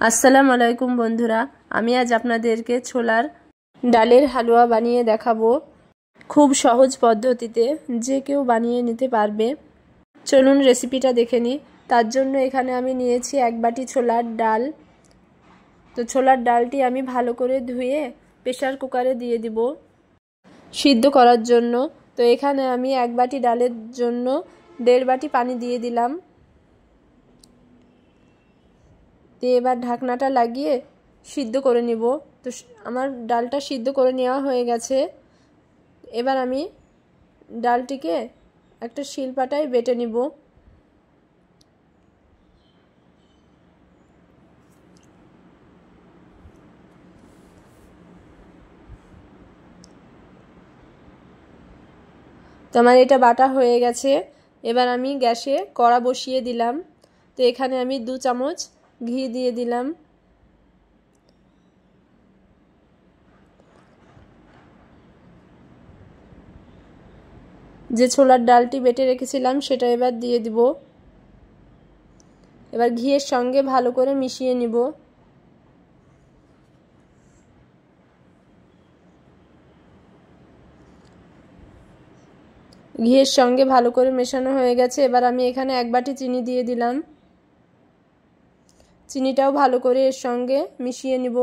আসসালামু আলাইকুম বন্ধুরা, আমি আজ আপনাদেরকে ছোলার ডালের হালুয়া বানিয়ে দেখাবো। খুব সহজ পদ্ধতিতে যে কেউ বানিয়ে নিতে পারবে। চলুন রেসিপিটা দেখে নিই। তার জন্য এখানে আমি নিয়েছি 1 বাটি ছোলার ডাল। তো ছোলার ডালটি আমি ভালো করে ধুয়ে প্রেসার কুকারে দিয়ে দিব সিদ্ধ করার জন্য। তো এখানে আমি 1 বাটি ডালের জন্য 1.5 বাটি পানি দিয়ে দিলাম। দিয়ে এবার ঢাকনাটা লাগিয়ে সিদ্ধ করে নিব। তো আমার ডালটা সিদ্ধ করে নেওয়া হয়ে গেছে। এবার আমি ডালটিকে একটা শিলপাটায় বেটে নিব। তো আমার এটা বাটা হয়ে গেছে। এবার আমি গ্যাসে কড়া বসিয়ে দিলাম। তো এখানে আমি 2 চামচ ঘি দিয়ে দিলাম। যে ছোলার ডালটি বেটে রেখেছিলাম সেটা এবার দিয়ে দিব। এবার ঘিয়ের সঙ্গে ভালো করে মিশিয়ে নিব। ঘিয়ের সঙ্গে ভালো করে মেশানো হয়ে গেছে। এবার আমি এখানে 1 বাটি চিনি দিয়ে দিলাম। চিনিটাও ভালো করে এর সঙ্গে মিশিয়ে নিব।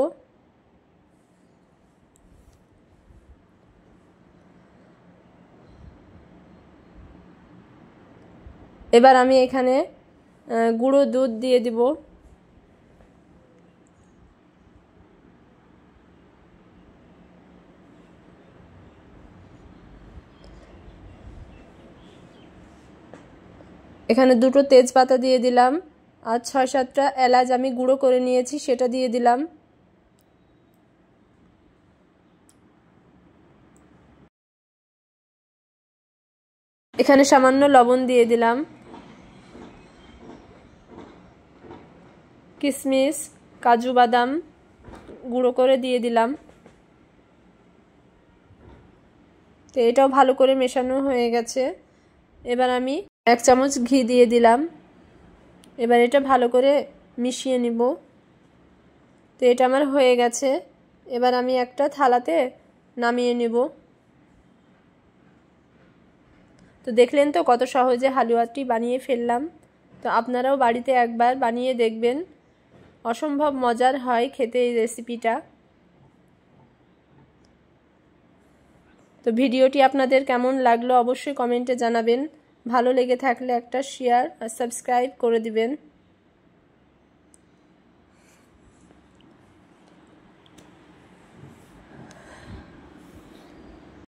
এবার আমি এখানে গুঁড়ো দুধ দিয়ে দিব। এখানে 2টো তেজপাতা দিয়ে দিলাম আর 6-7টা এলাচ আমি গুঁড়ো করে নিয়েছি সেটা দিয়ে দিলাম। এখানে সামান্য লবণ দিয়ে দিলাম। কিশমিশ, কাজু বাদাম গুঁড়ো করে দিয়ে দিলাম। তো এটাও ভালো করে মেশানো হয়ে গেছে। এবার আমি 1 চামচ ঘি দিয়ে দিলাম। এবার এটা ভালো করে মিশিয়ে নিব। তো এটা আমার হয়ে গেছে। এবার আমি একটা থালাতে নামিয়ে নেব। তো দেখলেন তো কত সহজে হালুয়াটি বানিয়ে ফেললাম। তো আপনারাও বাড়িতে একবার বানিয়ে দেখবেন। অসম্ভব মজার হয় খেতে এই রেসিপিটা। তো ভিডিওটি আপনাদের কেমন লাগলো অবশ্যই কমেন্টে জানাবেন। ভালো লেগে থাকলে একটা শেয়ার আর সাবস্ক্রাইব করে দিবেন।